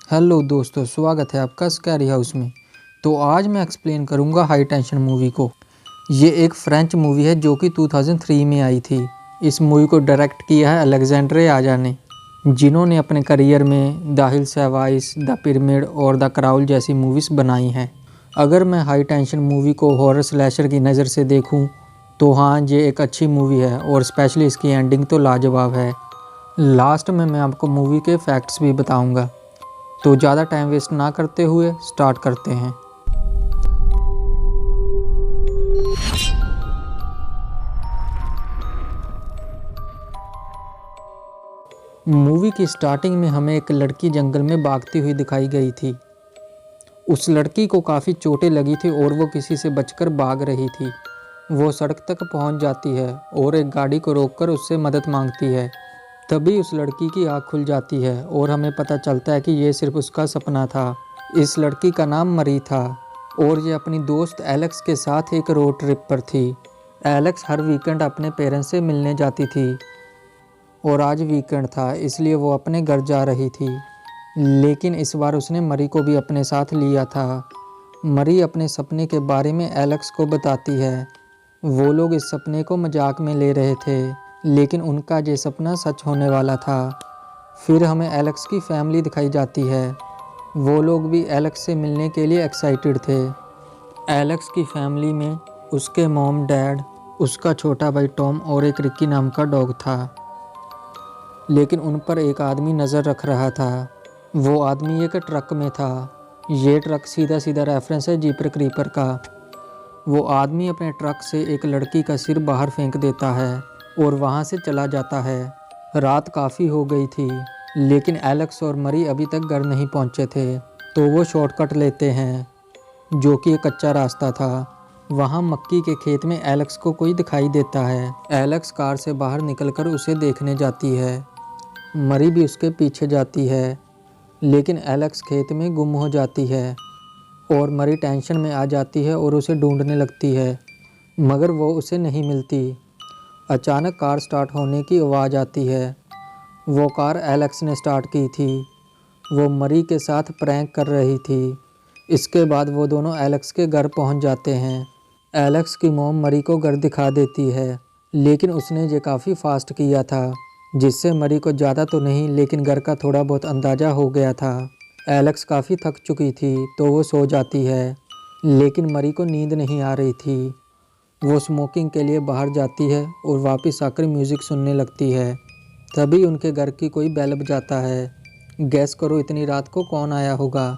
Hello दोस्तों, स्वागत है आपका स्कैरी हाउस में। तो आज मैं एक्सप्लेन करूंगा हाई टेंशन मूवी को। ये एक फ्रेंच मूवी है जो कि 2003 में आई थी। इस मूवी को डायरेक्ट किया है अलेक्जेंड्रे आजा ने, जिन्होंने अपने करियर में the hills have eyes, the pyramid और द क्राउल जैसी मूवीज़ बनाई हैं। अगर मैं हाई टेंशन मूवी को हॉरर स्लैशर की नज़र से देखूं तो हाँ, ये एक अच्छी मूवी है और स्पेशली इसकी एंडिंग तो लाजवाब है। लास्ट में मैं आपको मूवी के फैक्ट्स भी बताऊंगा। तो ज़्यादा टाइम वेस्ट ना करते हुए स्टार्ट करते हैं। मूवी की स्टार्टिंग में हमें एक लड़की जंगल में भागती हुई दिखाई गई थी। उस लड़की को काफ़ी चोटें लगी थी और वो किसी से बचकर भाग रही थी। वो सड़क तक पहुंच जाती है और एक गाड़ी को रोककर उससे मदद मांगती है। तभी उस लड़की की आँख खुल जाती है और हमें पता चलता है कि ये सिर्फ उसका सपना था। इस लड़की का नाम मरी था और ये अपनी दोस्त एलेक्स के साथ एक रोड ट्रिप पर थी। एलेक्स हर वीकेंड अपने पेरेंट्स से मिलने जाती थी और आज वीकेंड था, इसलिए वो अपने घर जा रही थी। लेकिन इस बार उसने मरी को भी अपने साथ लिया था। मरी अपने सपने के बारे में एलेक्स को बताती है। वो लोग इस सपने को मजाक में ले रहे थे, लेकिन उनका ये सपना सच होने वाला था। फिर हमें एलेक्स की फैमिली दिखाई जाती है। वो लोग भी एलेक्स से मिलने के लिए एक्साइटेड थे। एलेक्स की फैमिली में उसके मॉम, डैड, उसका छोटा भाई टॉम और एक रिक्की नाम का डॉग था। लेकिन उन पर एक आदमी नज़र रख रहा था। वो आदमी एक ट्रक में था। ये ट्रक सीधा सीधा रेफरेंस है जीपर क्रीपर का। वो आदमी अपने ट्रक से एक लड़की का सिर बाहर फेंक देता है और वहाँ से चला जाता है। रात काफ़ी हो गई थी, लेकिन एलेक्स और मरी अभी तक घर नहीं पहुँचे थे, तो वो शॉर्टकट लेते हैं, जो कि एक कच्चा रास्ता था। वहाँ मक्की के खेत में एलेक्स को कोई दिखाई देता है। एलेक्स कार से बाहर निकलकर उसे देखने जाती है। मरी भी उसके पीछे जाती है, लेकिन एलेक्स खेत में गुम हो जाती है और मरी टेंशन में आ जाती है और उसे ढूंढने लगती है, मगर वो उसे नहीं मिलती। अचानक कार स्टार्ट होने की आवाज़ आती है। वो कार एलेक्स ने स्टार्ट की थी। वो मरी के साथ प्रैंक कर रही थी। इसके बाद वो दोनों एलेक्स के घर पहुंच जाते हैं। एलेक्स की मॉम मरी को घर दिखा देती है, लेकिन उसने ये काफ़ी फास्ट किया था, जिससे मरी को ज़्यादा तो नहीं लेकिन घर का थोड़ा बहुत अंदाज़ा हो गया था। एलेक्स काफ़ी थक चुकी थी तो वो सो जाती है, लेकिन मरी को नींद नहीं आ रही थी। वो स्मोकिंग के लिए बाहर जाती है और वापस आकर म्यूज़िक सुनने लगती है। तभी उनके घर की कोई बेल बजाता है। गैस करो इतनी रात को कौन आया होगा।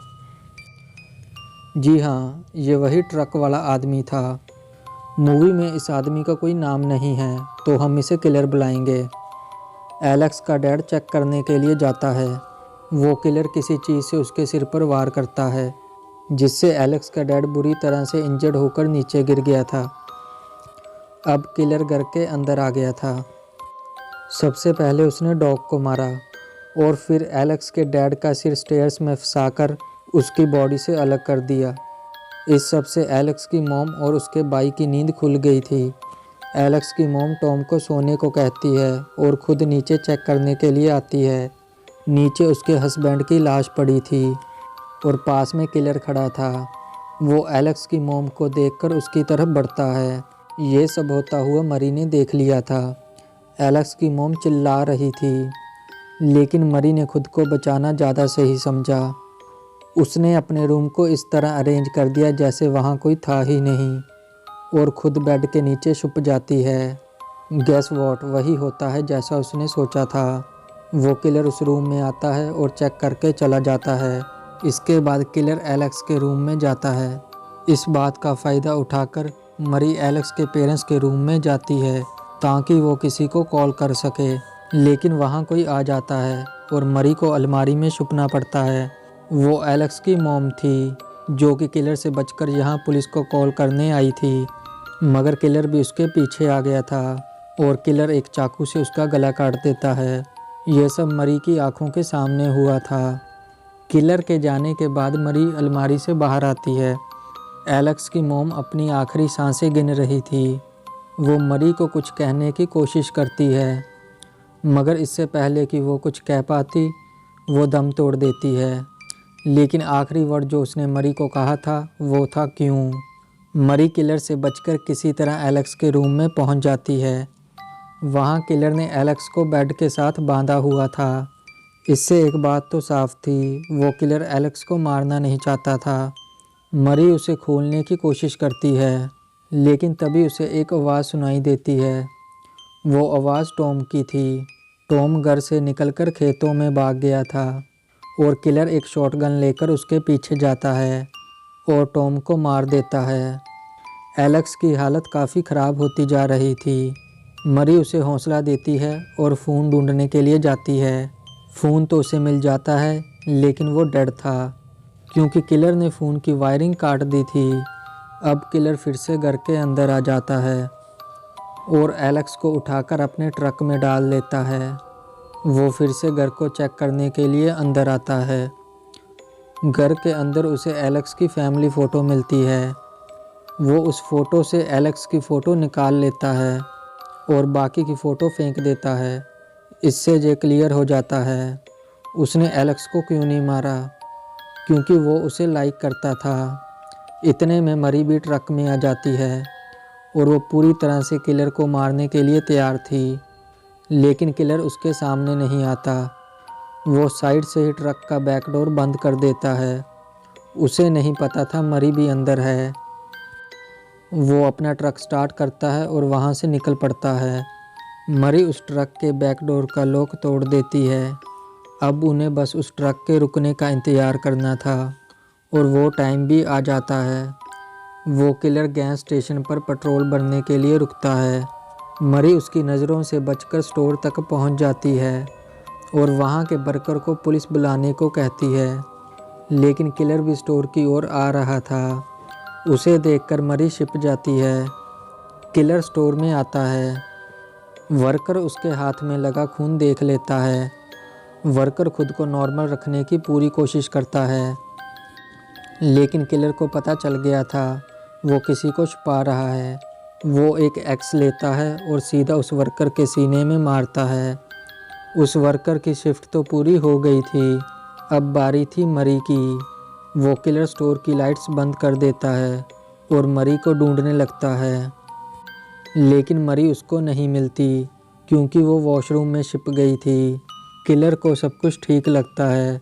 जी हाँ, ये वही ट्रक वाला आदमी था। मूवी में इस आदमी का कोई नाम नहीं है, तो हम इसे किलर बुलाएंगे। एलेक्स का डैड चेक करने के लिए जाता है। वो किलर किसी चीज़ से उसके सिर पर वार करता है, जिससे एलेक्स का डैड बुरी तरह से इंजर्ड होकर नीचे गिर गया था। अब किलर घर के अंदर आ गया था। सबसे पहले उसने डॉग को मारा और फिर एलेक्स के डैड का सिर स्टेयर्स में फंसाकर उसकी बॉडी से अलग कर दिया। इस सब से एलेक्स की मॉम और उसके भाई की नींद खुल गई थी। एलेक्स की मॉम टॉम को सोने को कहती है और खुद नीचे चेक करने के लिए आती है। नीचे उसके हस्बैंड की लाश पड़ी थी और पास में किलर खड़ा था। वो एलेक्स की मॉम को देखकर उसकी तरफ बढ़ता है। ये सब होता हुआ मरी ने देख लिया था। एलेक्स की मॉम चिल्ला रही थी, लेकिन मरी ने खुद को बचाना ज़्यादा सही समझा। उसने अपने रूम को इस तरह अरेंज कर दिया जैसे वहाँ कोई था ही नहीं और खुद बेड के नीचे छुप जाती है। गैस वॉट, वही होता है जैसा उसने सोचा था। वो किलर उस रूम में आता है और चेक करके चला जाता है। इसके बाद किलर एलेक्स के रूम में जाता है। इस बात का फ़ायदा उठाकर मरी एलेक्स के पेरेंट्स के रूम में जाती है ताकि वो किसी को कॉल कर सके, लेकिन वहाँ कोई आ जाता है और मरी को अलमारी में छुपना पड़ता है। वो एलेक्स की मॉम थी, जो कि किलर से बचकर यहाँ पुलिस को कॉल करने आई थी, मगर किलर भी उसके पीछे आ गया था और किलर एक चाकू से उसका गला काट देता है। यह सब मरी की आंखों के सामने हुआ था। किलर के जाने के बाद मरी अलमारी से बाहर आती है। एलेक्स की मॉम अपनी आखिरी सांसें गिन रही थी। वो मरी को कुछ कहने की कोशिश करती है, मगर इससे पहले कि वो कुछ कह पाती, वो दम तोड़ देती है। लेकिन आखिरी वर्ड जो उसने मरी को कहा था वो था क्यों। मरी किलर से बचकर किसी तरह एलेक्स के रूम में पहुंच जाती है। वहां किलर ने एलेक्स को बेड के साथ बांधा हुआ था। इससे एक बात तो साफ थी, वो किलर एलेक्स को मारना नहीं चाहता था। मरी उसे खोलने की कोशिश करती है, लेकिन तभी उसे एक आवाज़ सुनाई देती है। वो आवाज़ टॉम की थी। टॉम घर से निकलकर खेतों में भाग गया था और किलर एक शॉटगन लेकर उसके पीछे जाता है और टॉम को मार देता है। एलेक्स की हालत काफ़ी ख़राब होती जा रही थी। मरी उसे हौसला देती है और फ़ोन ढूंढने के लिए जाती है। फ़ोन तो उसे मिल जाता है, लेकिन वो डेड था क्योंकि किलर ने फ़ोन की वायरिंग काट दी थी। अब किलर फिर से घर के अंदर आ जाता है और एलेक्स को उठाकर अपने ट्रक में डाल लेता है। वो फिर से घर को चेक करने के लिए अंदर आता है। घर के अंदर उसे एलेक्स की फैमिली फ़ोटो मिलती है। वो उस फ़ोटो से एलेक्स की फ़ोटो निकाल लेता है और बाकी की फ़ोटो फेंक देता है। इससे ये क्लियर हो जाता है उसने एलेक्स को क्यों नहीं मारा, क्योंकि वो उसे लाइक करता था। इतने में मरी भी ट्रक में आ जाती है और वो पूरी तरह से किलर को मारने के लिए तैयार थी, लेकिन किलर उसके सामने नहीं आता। वो साइड से ही ट्रक का बैक डोर बंद कर देता है। उसे नहीं पता था मरी भी अंदर है। वो अपना ट्रक स्टार्ट करता है और वहाँ से निकल पड़ता है। मरी उस ट्रक के बैक डोर का लॉक तोड़ देती है। अब उन्हें बस उस ट्रक के रुकने का इंतज़ार करना था और वो टाइम भी आ जाता है। वो किलर गैस स्टेशन पर पेट्रोल भरने के लिए रुकता है। मरी उसकी नज़रों से बचकर स्टोर तक पहुंच जाती है और वहां के वर्कर को पुलिस बुलाने को कहती है, लेकिन किलर भी स्टोर की ओर आ रहा था। उसे देखकर मरी छिप जाती है। किलर स्टोर में आता है। वर्कर उसके हाथ में लगा खून देख लेता है। वर्कर खुद को नॉर्मल रखने की पूरी कोशिश करता है, लेकिन किलर को पता चल गया था वो किसी को छुपा रहा है। वो एक एक्स लेता है और सीधा उस वर्कर के सीने में मारता है। उस वर्कर की शिफ्ट तो पूरी हो गई थी, अब बारी थी मरी की। वो किलर स्टोर की लाइट्स बंद कर देता है और मरी को ढूंढने लगता है, लेकिन मरी उसको नहीं मिलती क्योंकि वो वॉशरूम में छिप गई थी। किलर को सब कुछ ठीक लगता है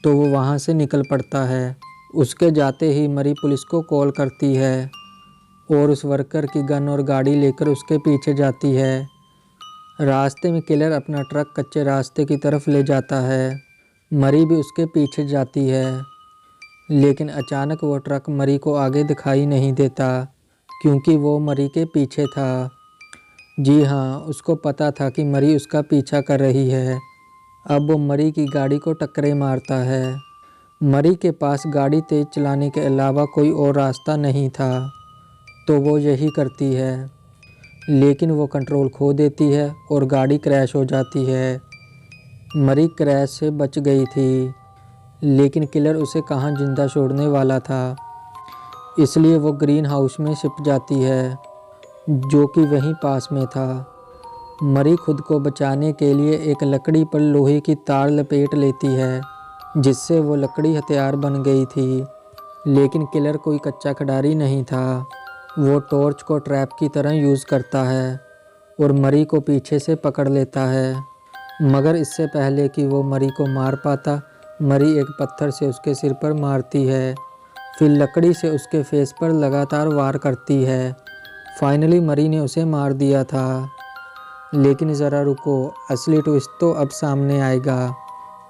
तो वो वहाँ से निकल पड़ता है। उसके जाते ही मरी पुलिस को कॉल करती है और उस वर्कर की गन और गाड़ी लेकर उसके पीछे जाती है। रास्ते में किलर अपना ट्रक कच्चे रास्ते की तरफ ले जाता है। मरी भी उसके पीछे जाती है, लेकिन अचानक वो ट्रक मरी को आगे दिखाई नहीं देता क्योंकि वो मरी के पीछे था। जी हाँ, उसको पता था कि मरी उसका पीछा कर रही है। अब वो मरी की गाड़ी को टक्करे मारता है। मरी के पास गाड़ी तेज चलाने के अलावा कोई और रास्ता नहीं था, तो वो यही करती है, लेकिन वो कंट्रोल खो देती है और गाड़ी क्रैश हो जाती है। मरी क्रैश से बच गई थी, लेकिन किलर उसे कहाँ जिंदा छोड़ने वाला था, इसलिए वो ग्रीन हाउस में छिप जाती है, जो कि वहीं पास में था। मरी खुद को बचाने के लिए एक लकड़ी पर लोहे की तार लपेट लेती है, जिससे वो लकड़ी हथियार बन गई थी। लेकिन किलर कोई कच्चा खिडारी नहीं था। वो टॉर्च को ट्रैप की तरह यूज़ करता है और मरी को पीछे से पकड़ लेता है, मगर इससे पहले कि वो मरी को मार पाता, मरी एक पत्थर से उसके सिर पर मारती है, फिर लकड़ी से उसके फेस पर लगातार वार करती है। फाइनली मरी ने उसे मार दिया था। लेकिन ज़रा रुको, असली ट्विस्ट तो अब सामने आएगा,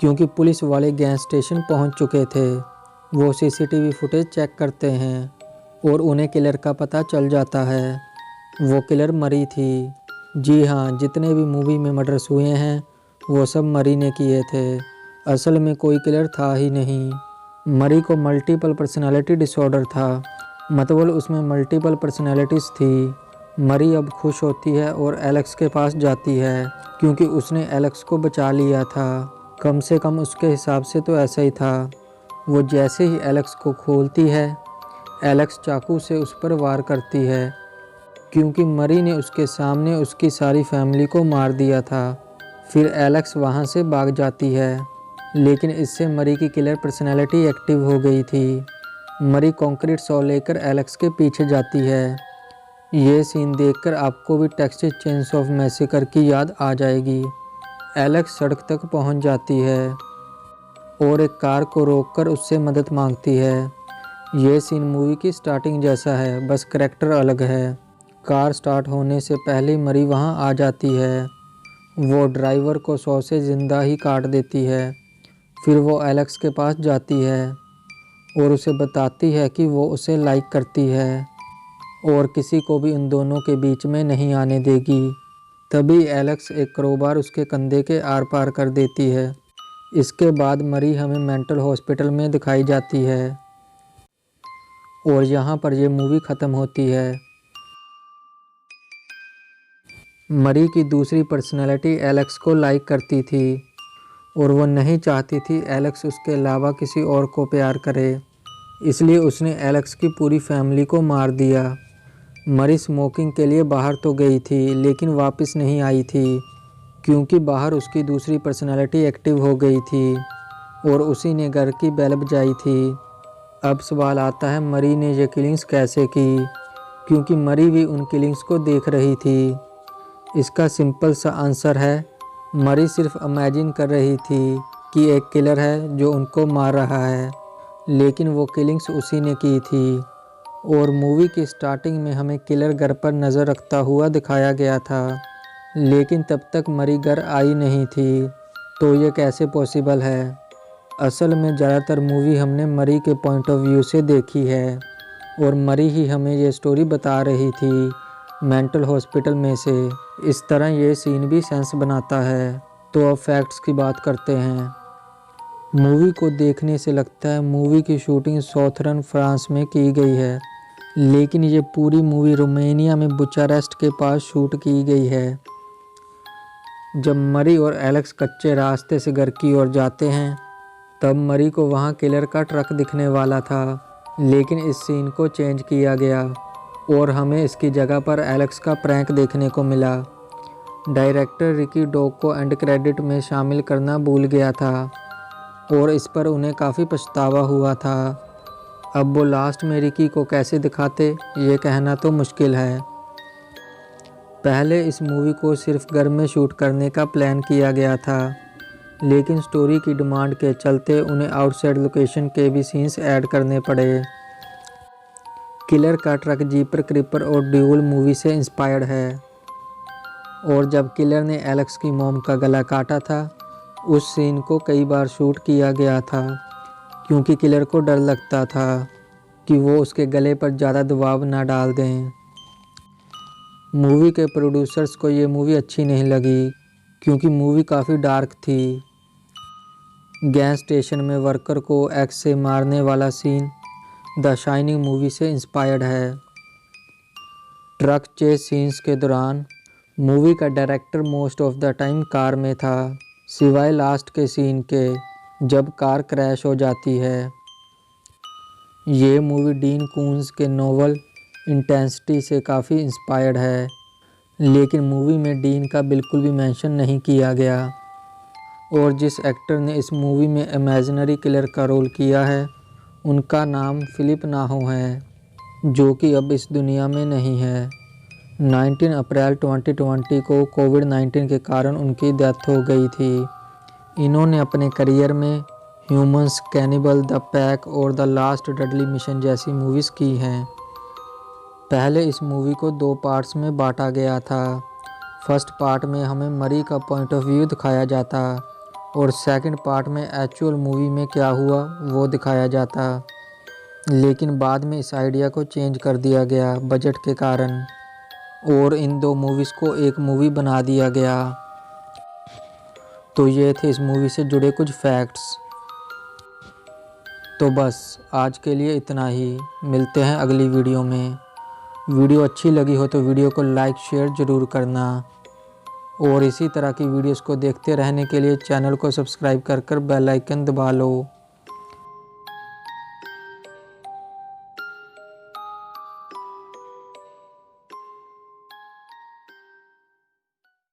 क्योंकि पुलिस वाले गैस स्टेशन पहुंच चुके थे। वो सीसीटीवी फुटेज चेक करते हैं और उन्हें किलर का पता चल जाता है। वो किलर मरी थी। जी हाँ, जितने भी मूवी में मर्डर्स हुए हैं वो सब मरी ने किए थे। असल में कोई किलर था ही नहीं। मरी को मल्टीपल पर्सनालिटी डिसऑर्डर था, मतलब उसमें मल्टीपल पर्सनालिटीज़ थी। मरी अब खुश होती है और एलेक्स के पास जाती है क्योंकि उसने एलेक्स को बचा लिया था। कम से कम उसके हिसाब से तो ऐसा ही था। वो जैसे ही एलेक्स को खोलती है, एलेक्स चाकू से उस पर वार करती है क्योंकि मरी ने उसके सामने उसकी सारी फैमिली को मार दिया था। फिर एलेक्स वहाँ से भाग जाती है। लेकिन इससे मरी की किलर पर्सनैलिटी एक्टिव हो गई थी। मरी कंक्रीट सॉ लेकर एलेक्स के पीछे जाती है। ये सीन देखकर आपको भी टेक्सास चेनसॉ मैसेकर की याद आ जाएगी। एलेक्स सड़क तक पहुंच जाती है और एक कार को रोककर उससे मदद मांगती है। ये सीन मूवी की स्टार्टिंग जैसा है, बस करैक्टर अलग है। कार स्टार्ट होने से पहले मरी वहां आ जाती है। वो ड्राइवर को सॉ से ज़िंदा ही काट देती है। फिर वो एलेक्स के पास जाती है और उसे बताती है कि वो उसे लाइक करती है और किसी को भी उन दोनों के बीच में नहीं आने देगी। तभी एलेक्स एक क्रोबार उसके कंधे के आर पार कर देती है। इसके बाद मरी हमें मेंटल हॉस्पिटल में दिखाई जाती है और यहाँ पर ये मूवी ख़त्म होती है। मरी की दूसरी पर्सनैलिटी एलेक्स को लाइक करती थी और वो नहीं चाहती थी एलेक्स उसके अलावा किसी और को प्यार करे, इसलिए उसने एलेक्स की पूरी फैमिली को मार दिया। मरी स्मोकिंग के लिए बाहर तो गई थी लेकिन वापस नहीं आई थी क्योंकि बाहर उसकी दूसरी पर्सनैलिटी एक्टिव हो गई थी और उसी ने घर की बेल बजाई थी। अब सवाल आता है मरी ने ये किलिंग्स कैसे की, क्योंकि मरी भी उन किलिंग्स को देख रही थी। इसका सिंपल सा आंसर है, मरी सिर्फ इमेजिन कर रही थी कि एक किलर है जो उनको मार रहा है, लेकिन वो किलिंग्स उसी ने की थी। और मूवी की स्टार्टिंग में हमें किलर घर पर नज़र रखता हुआ दिखाया गया था, लेकिन तब तक मरी घर आई नहीं थी, तो ये कैसे पॉसिबल है। असल में ज़्यादातर मूवी हमने मरी के पॉइंट ऑफ व्यू से देखी है और मरी ही हमें ये स्टोरी बता रही थी मेंटल हॉस्पिटल में से। इस तरह ये सीन भी सेंस बनाता है। तो अब फैक्ट्स की बात करते हैं। मूवी को देखने से लगता है मूवी की शूटिंग सॉथर्न फ्रांस में की गई है, लेकिन ये पूरी मूवी रोमानिया में बुचारेस्ट के पास शूट की गई है। जब मरी और एलेक्स कच्चे रास्ते से घर की ओर जाते हैं तब मरी को वहाँ किलर का ट्रक दिखने वाला था, लेकिन इस सीन को चेंज किया गया और हमें इसकी जगह पर एलेक्स का प्रैंक देखने को मिला। डायरेक्टर रिकी डॉग को एंड क्रेडिट में शामिल करना भूल गया था और इस पर उन्हें काफ़ी पछतावा हुआ था। अब वो लास्ट में रिकी को कैसे दिखाते ये कहना तो मुश्किल है। पहले इस मूवी को सिर्फ घर में शूट करने का प्लान किया गया था, लेकिन स्टोरी की डिमांड के चलते उन्हें आउटसाइड लोकेशन के भी सीन्स ऐड करने पड़े। किलर का ट्रक जीपर क्रीपर और ड्यूल मूवी से इंस्पायर्ड है और जब किलर ने एलेक्स की मॉम का गला काटा था उस सीन को कई बार शूट किया गया था, क्योंकि किलर को डर लगता था कि वो उसके गले पर ज़्यादा दबाव ना डाल दें। मूवी के प्रोड्यूसर्स को ये मूवी अच्छी नहीं लगी क्योंकि मूवी काफ़ी डार्क थी। गैस स्टेशन में वर्कर को एक्स से मारने वाला सीन द शाइनिंग मूवी से इंस्पायर्ड है। ट्रक चेस सीन्स के दौरान मूवी का director most of the time car में था, सिवाय लास्ट के सीन के जब कार क्रैश हो जाती है। ये मूवी डीन कून्स के नोवेल इंटेंसिटी से काफ़ी इंस्पायर्ड है, लेकिन मूवी में डीन का बिल्कुल भी मेंशन नहीं किया गया। और जिस एक्टर ने इस मूवी में इमेजिनरी किलर का रोल किया है उनका नाम फिलिप नाहो है, जो कि अब इस दुनिया में नहीं है। 19 अप्रैल 2020 को कोविड-19 के कारण उनकी डेथ हो गई थी। इन्होंने अपने करियर में ह्यूमंस, कैनिबल, द पैक और द लास्ट डडली मिशन जैसी मूवीज़ की हैं। पहले इस मूवी को 2 पार्ट्स में बांटा गया था। फर्स्ट पार्ट में हमें मरी का पॉइंट ऑफ व्यू दिखाया जाता और सेकंड पार्ट में एक्चुअल मूवी में क्या हुआ वो दिखाया जाता, लेकिन बाद में इस आइडिया को चेंज कर दिया गया बजट के कारण और इन 2 मूवीज़ को एक मूवी बना दिया गया। तो ये थे इस मूवी से जुड़े कुछ फैक्ट्स। तो बस आज के लिए इतना ही, मिलते हैं अगली वीडियो में। वीडियो अच्छी लगी हो तो वीडियो को लाइक शेयर ज़रूर करना और इसी तरह की वीडियोस को देखते रहने के लिए चैनल को सब्सक्राइब कर बेल आइकन दबा लो।